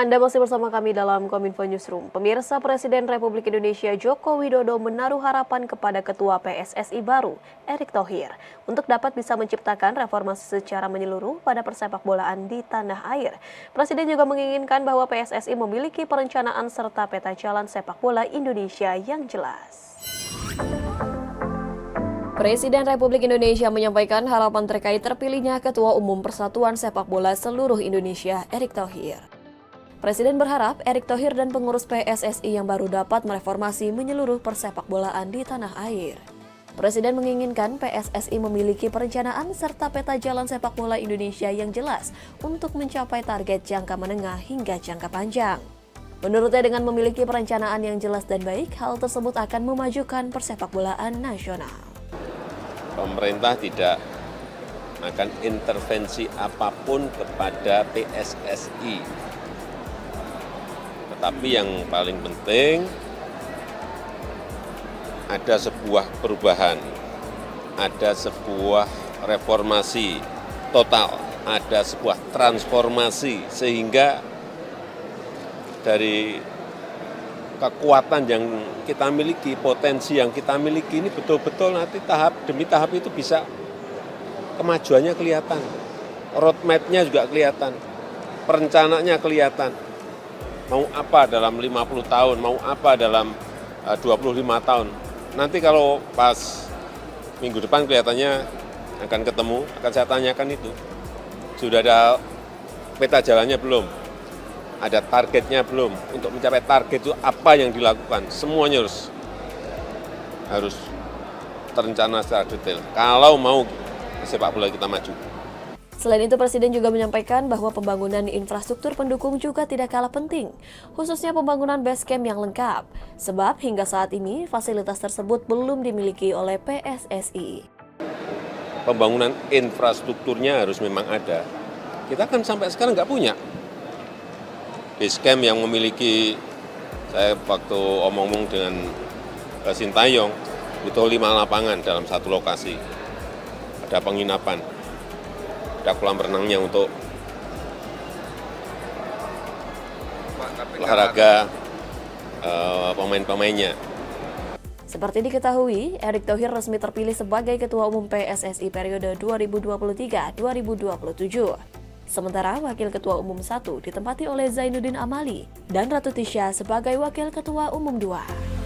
Anda masih bersama kami dalam Kominfo Newsroom. Pemirsa, Presiden Republik Indonesia Joko Widodo menaruh harapan kepada Ketua PSSI baru, Erick Thohir, untuk dapat bisa menciptakan reformasi secara menyeluruh pada persepak bolaan di tanah air. Presiden juga menginginkan bahwa PSSI memiliki perencanaan serta peta jalan sepak bola Indonesia yang jelas. Presiden Republik Indonesia menyampaikan harapan terkait terpilihnya Ketua Umum Persatuan Sepak Bola Seluruh Indonesia, Erick Thohir. Presiden berharap Erick Thohir dan pengurus PSSI yang baru dapat mereformasi menyeluruh persepak bolaan di tanah air. Presiden menginginkan PSSI memiliki perencanaan serta peta jalan sepak bola Indonesia yang jelas untuk mencapai target jangka menengah hingga jangka panjang. Menurutnya, dengan memiliki perencanaan yang jelas dan baik, hal tersebut akan memajukan persepak bolaan nasional. Pemerintah tidak akan intervensi apapun kepada PSSI. Tetapi yang paling penting ada sebuah perubahan, ada sebuah reformasi total, ada sebuah transformasi sehingga dari kekuatan yang kita miliki, potensi yang kita miliki ini betul-betul nanti tahap demi tahap itu bisa kemajuannya kelihatan, roadmap-nya juga kelihatan, perencanaannya kelihatan. Mau apa dalam 50 tahun, mau apa dalam 25 tahun. Nanti kalau pas minggu depan kelihatannya akan ketemu, akan saya tanyakan itu. Sudah ada peta jalannya belum? Ada targetnya belum? Untuk mencapai target itu apa yang dilakukan? Semuanya harus terencana secara detail. Kalau mau sepak bola kita maju. Selain itu, Presiden juga menyampaikan bahwa pembangunan infrastruktur pendukung juga tidak kalah penting, khususnya pembangunan base camp yang lengkap, sebab hingga saat ini fasilitas tersebut belum dimiliki oleh PSSI. Pembangunan infrastrukturnya harus memang ada. Kita kan sampai sekarang nggak punya base camp yang memiliki, saya waktu omong-omong dengan Sintayong, itu 5 lapangan dalam satu lokasi. Ada penginapan, ada kolam renangnya untuk olahraga pemain-pemainnya. Seperti diketahui, Erick Thohir resmi terpilih sebagai Ketua Umum PSSI periode 2023-2027. Sementara Wakil Ketua Umum 1 ditempati oleh Zainuddin Amali dan Ratu Tisha sebagai Wakil Ketua Umum 2.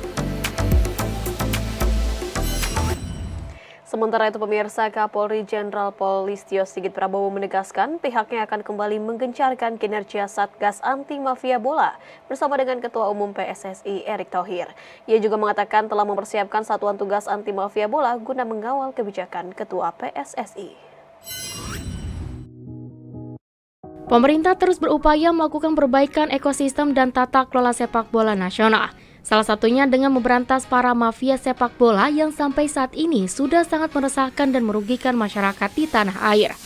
Sementara itu, pemirsa, Kapolri Jenderal Listio Sigit Prabowo menegaskan pihaknya akan kembali menggencarkan kinerja Satgas Anti Mafia Bola bersama dengan Ketua Umum PSSI Erick Thohir. Ia juga mengatakan telah mempersiapkan satuan tugas anti mafia bola guna mengawal kebijakan Ketua PSSI. Pemerintah terus berupaya melakukan perbaikan ekosistem dan tata kelola sepak bola nasional. Salah satunya dengan memberantas para mafia sepak bola yang sampai saat ini sudah sangat meresahkan dan merugikan masyarakat di tanah air.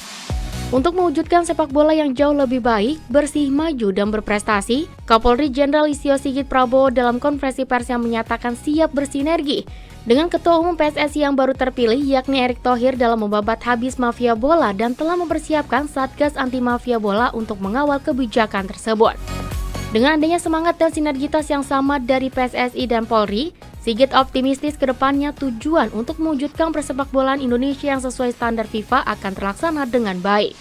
Untuk mewujudkan sepak bola yang jauh lebih baik, bersih, maju, dan berprestasi, Kapolri Jenderal Listio Sigit Prabowo dalam konferensi pers yang menyatakan siap bersinergi dengan Ketua Umum PSSI yang baru terpilih, yakni Erick Thohir, dalam membabat habis mafia bola dan telah mempersiapkan Satgas Anti Mafia Bola untuk mengawal kebijakan tersebut. Dengan adanya semangat dan sinergitas yang sama dari PSSI dan Polri, Sigit optimistis ke depannya tujuan untuk mewujudkan persepak bolaan Indonesia yang sesuai standar FIFA akan terlaksana dengan baik.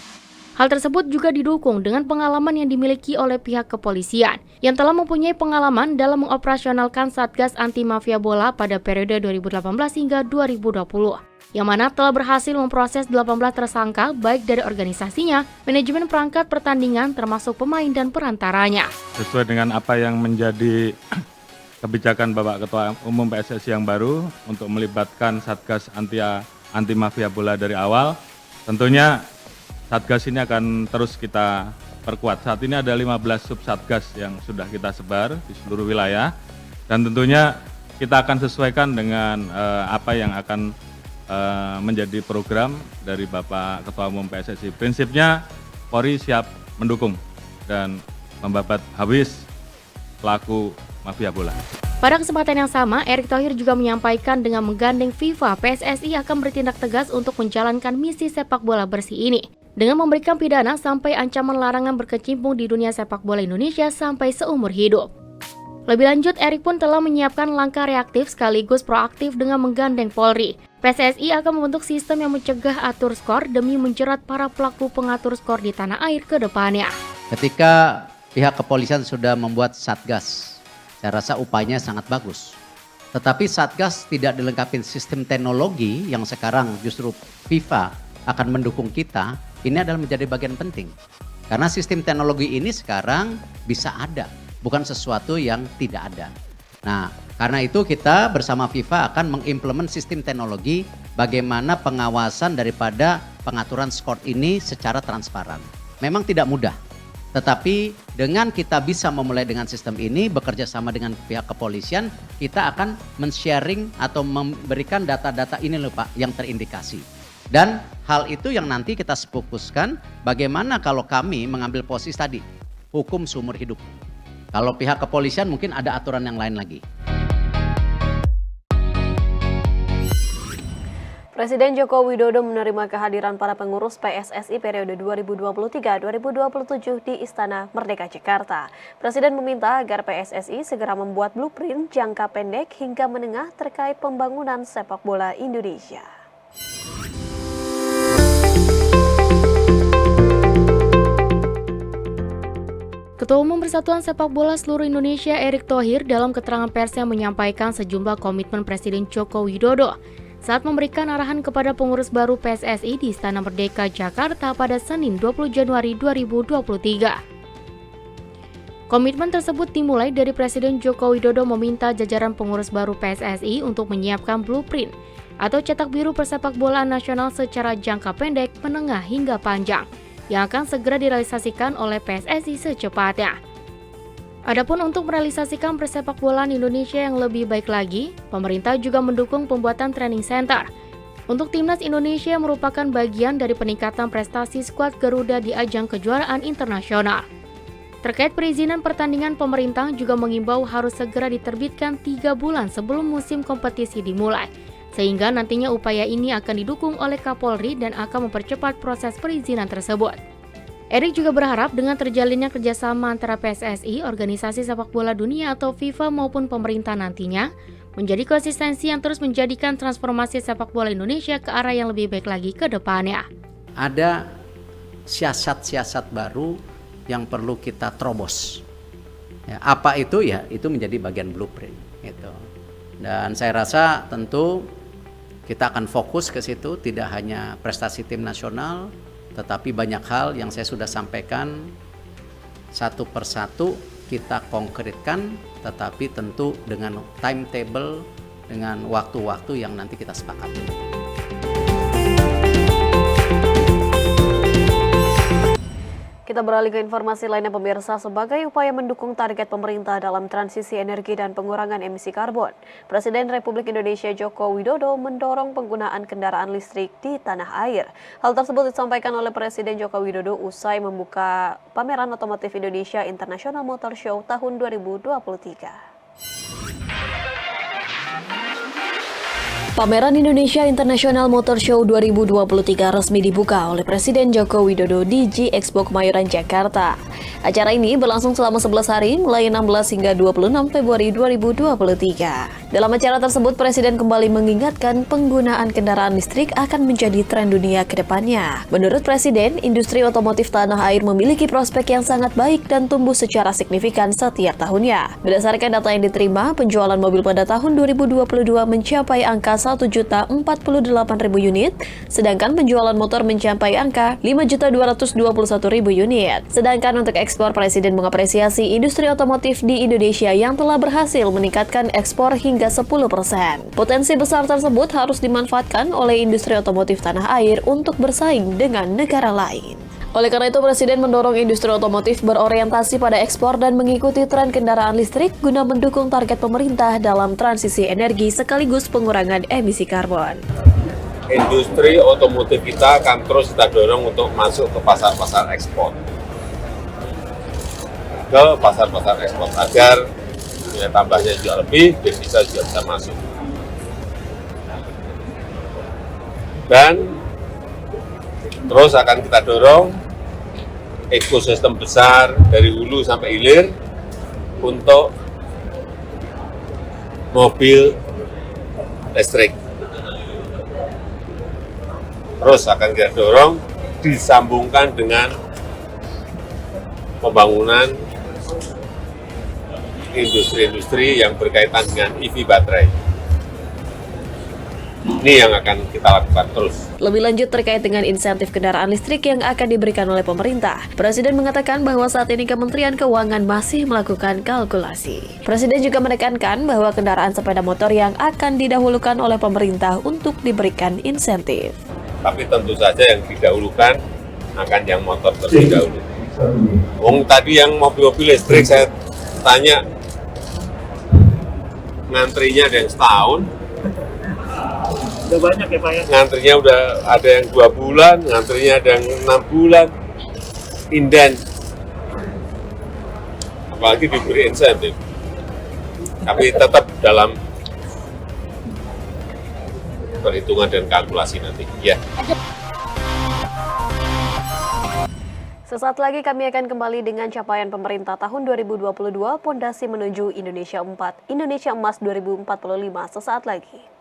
Hal tersebut juga didukung dengan pengalaman yang dimiliki oleh pihak kepolisian, yang telah mempunyai pengalaman dalam mengoperasionalkan Satgas Anti Mafia Bola pada periode 2018 hingga 2020. Yang mana telah berhasil memproses 18 tersangka baik dari organisasinya, manajemen perangkat pertandingan termasuk pemain dan perantaranya. Sesuai dengan apa yang menjadi kebijakan Bapak Ketua Umum PSSI yang baru untuk melibatkan Satgas Anti Mafia Bola dari awal, tentunya Satgas ini akan terus kita perkuat. Saat ini ada 15 sub-Satgas yang sudah kita sebar di seluruh wilayah, dan tentunya kita akan sesuaikan dengan apa yang akan menjadi program dari Bapak Ketua Umum PSSI. Prinsipnya Polri siap mendukung dan membabat habis pelaku mafia bola. Pada kesempatan yang sama, Erick Thohir juga menyampaikan dengan menggandeng FIFA, PSSI akan bertindak tegas untuk menjalankan misi sepak bola bersih ini. dengan memberikan pidana sampai ancaman larangan berkecimpung di dunia sepak bola Indonesia sampai seumur hidup. Lebih lanjut, Erik pun telah menyiapkan langkah reaktif sekaligus proaktif dengan menggandeng Polri. PSSI akan membentuk sistem yang mencegah atur skor demi menjerat para pelaku pengatur skor di tanah air ke depannya. Ketika pihak kepolisian sudah membuat Satgas, saya rasa upayanya sangat bagus. Tetapi Satgas tidak dilengkapi sistem teknologi yang sekarang justru FIFA akan mendukung kita, ini adalah menjadi bagian penting. Karena sistem teknologi ini sekarang bisa ada, bukan sesuatu yang tidak ada. Nah, karena itu kita bersama FIFA akan mengimplement sistem teknologi bagaimana pengawasan daripada pengaturan skor ini secara transparan. Memang tidak mudah, tetapi dengan kita bisa memulai dengan sistem ini, bekerja sama dengan pihak kepolisian, kita akan men-sharing atau memberikan data-data ini loh Pak yang terindikasi. Dan hal itu yang nanti kita fokuskan bagaimana kalau kami mengambil posisi tadi, hukum seumur hidup. Kalau pihak kepolisian mungkin ada aturan yang lain lagi. Presiden Joko Widodo menerima kehadiran para pengurus PSSI periode 2023-2027 di Istana Merdeka Jakarta. Presiden meminta agar PSSI segera membuat blueprint jangka pendek hingga menengah terkait pembangunan sepak bola Indonesia. Ketua Umum Persatuan Sepak Bola Seluruh Indonesia Erick Thohir dalam keterangan persnya menyampaikan sejumlah komitmen Presiden Joko Widodo saat memberikan arahan kepada pengurus baru PSSI di Istana Merdeka Jakarta pada Senin 20 Januari 2023. Komitmen tersebut dimulai dari Presiden Joko Widodo meminta jajaran pengurus baru PSSI untuk menyiapkan blueprint atau cetak biru persepak bolaan nasional secara jangka pendek, menengah hingga panjang yang akan segera direalisasikan oleh PSSI secepatnya. Adapun untuk merealisasikan persepak bolaan Indonesia yang lebih baik lagi, pemerintah juga mendukung pembuatan training center. Untuk timnas Indonesia yang merupakan bagian dari peningkatan prestasi skuad Garuda di ajang kejuaraan internasional. Terkait perizinan pertandingan, pemerintah juga mengimbau harus segera diterbitkan 3 bulan sebelum musim kompetisi dimulai, sehingga nantinya upaya ini akan didukung oleh Kapolri dan akan mempercepat proses perizinan tersebut. Erick juga berharap dengan terjalinnya kerjasama antara PSSI, organisasi sepak bola dunia atau FIFA maupun pemerintah nantinya, menjadi konsistensi yang terus menjadikan transformasi sepak bola Indonesia ke arah yang lebih baik lagi ke depannya. Ada siasat-siasat baru yang perlu kita terobos. Ya, apa itu ya? Itu menjadi bagian blueprint. Gitu. Dan saya rasa tentu kita akan fokus ke situ, tidak hanya prestasi tim nasional, tetapi banyak hal yang saya sudah sampaikan satu persatu kita konkretkan, tetapi tentu dengan timetable, dengan waktu-waktu yang nanti kita sepakati. Kita beralih ke informasi lainnya pemirsa. Sebagai upaya mendukung target pemerintah dalam transisi energi dan pengurangan emisi karbon, Presiden Republik Indonesia Joko Widodo mendorong penggunaan kendaraan listrik di tanah air. Hal tersebut disampaikan oleh Presiden Joko Widodo usai membuka pameran otomotif Indonesia International Motor Show tahun 2023. Pameran Indonesia International Motor Show 2023 resmi dibuka oleh Presiden Joko Widodo di G-Expo Kemayoran, Jakarta. Acara ini berlangsung selama 11 hari mulai 16 hingga 26 Februari 2023. Dalam acara tersebut, Presiden kembali mengingatkan penggunaan kendaraan listrik akan menjadi tren dunia ke depannya. Menurut Presiden, industri otomotif tanah air memiliki prospek yang sangat baik dan tumbuh secara signifikan setiap tahunnya. Berdasarkan data yang diterima, penjualan mobil pada tahun 2022 mencapai angka 1.048.000 unit, sedangkan penjualan motor mencapai angka 5.221.000 unit. Sedangkan untuk ekspor, Presiden mengapresiasi industri otomotif di Indonesia yang telah berhasil meningkatkan ekspor hingga 10%. Potensi besar tersebut harus dimanfaatkan oleh industri otomotif tanah air untuk bersaing dengan negara lain. Oleh karena itu, Presiden mendorong industri otomotif berorientasi pada ekspor dan mengikuti tren kendaraan listrik guna mendukung target pemerintah dalam transisi energi sekaligus pengurangan emisi karbon. Industri otomotif kita akan terus kita dorong untuk masuk ke pasar-pasar ekspor. Ke pasar-pasar ekspor agar nilai tambahnya juga lebih, devisa juga bisa masuk. Dan Terus akan kita dorong ekosistem besar dari hulu sampai hilir untuk mobil listrik. Terus akan kita dorong disambungkan dengan pembangunan industri-industri yang berkaitan dengan EV baterai. Ini yang akan kita lakukan terus. Lebih lanjut terkait dengan insentif kendaraan listrik yang akan diberikan oleh pemerintah, Presiden mengatakan bahwa saat ini Kementerian Keuangan masih melakukan kalkulasi. Presiden juga menekankan bahwa kendaraan sepeda motor yang akan didahulukan oleh pemerintah untuk diberikan insentif. Tapi tentu saja yang didahulukan akan yang motor terlebih dahulu. Tadi yang mobil-mobil listrik saya tanya, ngantrinya ada yang setahun. Udah banyak ya Pak ya? Ngantrinya udah ada yang 2 bulan, ngantrinya ada yang 6 bulan, inden. Apalagi diberi insentif. Tapi tetap dalam perhitungan dan kalkulasi nanti. Ya. Sesaat lagi kami akan kembali dengan capaian pemerintah tahun 2022, Pondasi Menuju Indonesia Emas 2045. Sesaat lagi.